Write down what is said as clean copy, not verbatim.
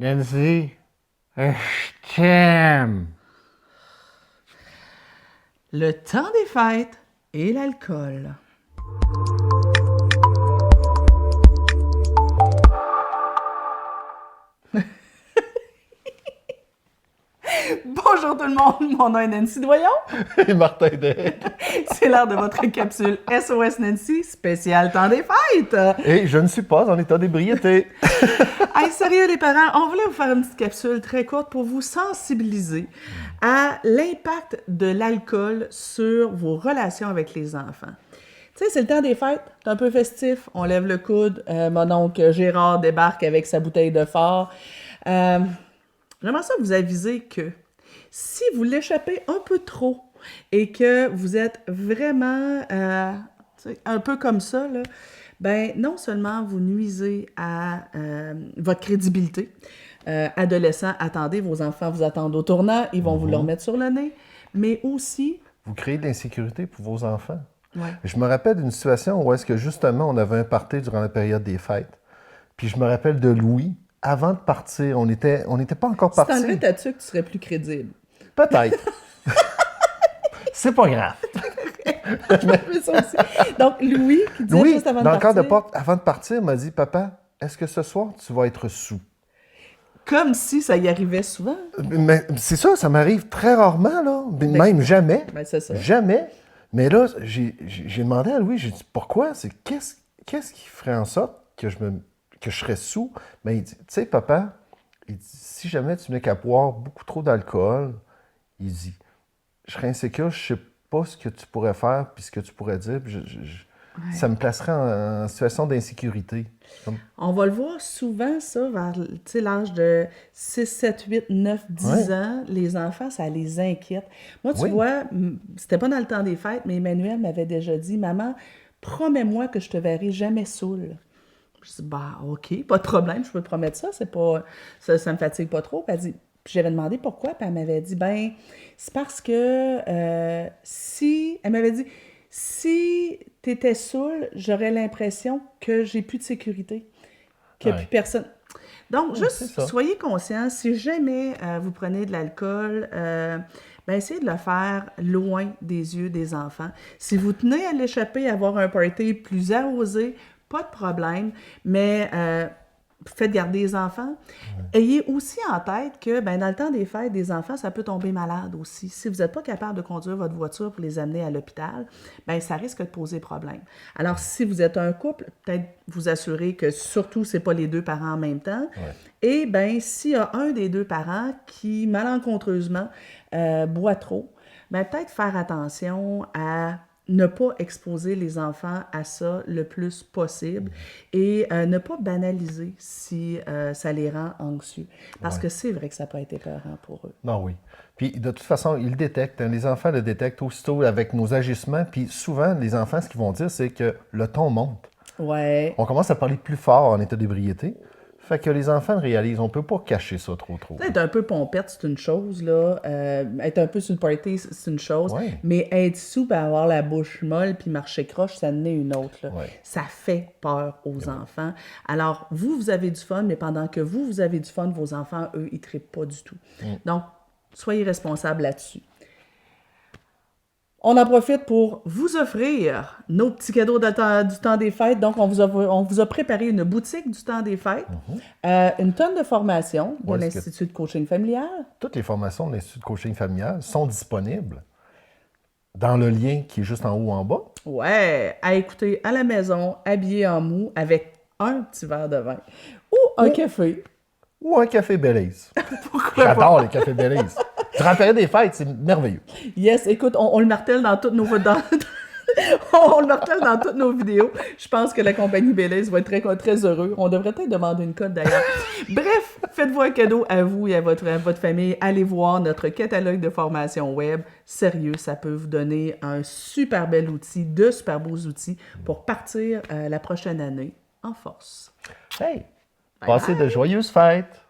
Nancy, je t'aime. Le temps des fêtes et l'alcool. Bonjour tout le monde, mon nom est Nancy Doyon. Et Martin Day. C'est l'heure de votre capsule SOS Nancy, spécial temps des fêtes. Et je ne suis pas en état d'ébriété. Hey, sérieux les parents, on voulait vous faire une petite capsule très courte pour vous sensibiliser à l'impact de l'alcool sur vos relations avec les enfants. Tu sais, c'est le temps des fêtes, c'est un peu festif, on lève le coude, mon oncle Gérard débarque avec sa bouteille de fort. J'aimerais ça vous aviser que si vous l'échappez un peu trop et que vous êtes vraiment un peu comme ça, là, ben non seulement vous nuisez à votre crédibilité. Adolescents, attendez, vos enfants vous attendent au tournant, ils vont vous le remettre sur le nez, mais aussi... Vous créez de l'insécurité pour vos enfants. Ouais. Je me rappelle d'une situation où est-ce que justement on avait un party durant la période des fêtes. Puis je me rappelle de Louis. Avant de partir, on n'était pas encore Si partis. t'enlevais ta tuque, tu serais plus crédible. Peut-être. C'est pas grave. Mais ça aussi. Donc, Louis, qui disait Louis, juste avant de dans le cadre partir, avant de partir, m'a dit, Papa, est-ce que ce soir tu vas être sous? comme si ça y arrivait souvent. Mais c'est ça m'arrive très rarement, là. Même jamais. Ben, c'est ça. Jamais. Mais là, j'ai demandé à Louis, j'ai dit, pourquoi? Qu'est-ce qui ferait en sorte que je serais sous? Mais il dit, tu sais, papa, il dit, si jamais tu n'es qu'à boire beaucoup trop d'alcool, il dit, je serais insécure, je sais pas ce que tu pourrais faire, puis ce que tu pourrais dire, puis ça me placerait en situation d'insécurité. On va le voir souvent, ça, vers l'âge de 6, 7, 8, 9, 10 ans. Les enfants, ça les inquiète. Moi, tu vois, c'était pas dans le temps des fêtes, mais Emmanuel m'avait déjà dit, Maman, promets-moi que je te verrai jamais saoule. Je dis, bah, OK, pas de problème, je peux te promettre ça, c'est pas, ça me fatigue pas trop. Puis elle dit, puis j'avais demandé pourquoi, puis elle m'avait dit, ben, c'est parce que elle m'avait dit, si t'étais saoul, j'aurais l'impression que j'ai plus de sécurité, qu'il n'y a plus personne. Donc, juste soyez conscients, si jamais vous prenez de l'alcool, ben essayez de le faire loin des yeux des enfants. Si vous tenez à l'échapper, à avoir un party plus arrosé, pas de problème, mais faites garder les enfants. Ayez aussi en tête que ben, dans le temps des fêtes, des enfants, ça peut tomber malade aussi. Si vous n'êtes pas capable de conduire votre voiture pour les amener à l'hôpital, ben, ça risque de poser problème. Alors, si vous êtes un couple, peut-être vous assurer que surtout, ce n'est pas les deux parents en même temps. Et bien, s'il y a un des deux parents qui, malencontreusement, boit trop, ben, peut-être faire attention à ne pas exposer les enfants à ça le plus possible et ne pas banaliser si ça les rend anxieux. Parce que c'est vrai que ça peut être épeurant pour eux. Non, oui. Puis de toute façon, ils le détectent. Hein. Les enfants le détectent aussitôt avec nos agissements. Puis souvent, les enfants, ce qu'ils vont dire, c'est que le ton monte. Ouais. On commence à parler plus fort en état d'ébriété. Fait que les enfants le réalisent. On ne peut pas cacher ça trop. Être un peu pompette, c'est une chose, là. Être un peu sur le party, c'est une chose. Ouais. Mais être sous et avoir la bouche molle puis marcher croche, ça en est une autre, là. Ouais. Ça fait peur aux enfants. Alors, vous avez du fun, mais pendant que vous avez du fun, vos enfants, eux, ils ne trippent pas du tout. Donc, soyez responsables là-dessus. On en profite pour vous offrir nos petits cadeaux du temps des fêtes. Donc, on vous a préparé une boutique du temps des fêtes, une tonne de formations de l'Institut de coaching familial. Toutes les formations de l'Institut de coaching familial sont disponibles dans le lien qui est juste en haut en bas. Ouais, à écouter à la maison, habillé en mou, avec un petit verre de vin ou un café. Ou un café Belize. Pourquoi J'adore pas? les cafés Belize. Durant la période des fêtes, c'est merveilleux. Yes, écoute, on le martèle dans toutes nos on le martèle dans toutes nos vidéos. Je pense que la compagnie Belize va être très, très heureux. On devrait peut-être demander une cote d'ailleurs. Bref, faites-vous un cadeau à vous et à votre famille. Allez voir notre catalogue de formation web. Sérieux, ça peut vous donner un super bel outil, de super beaux outils pour partir la prochaine année en force. Hey! Passez de joyeuses fêtes!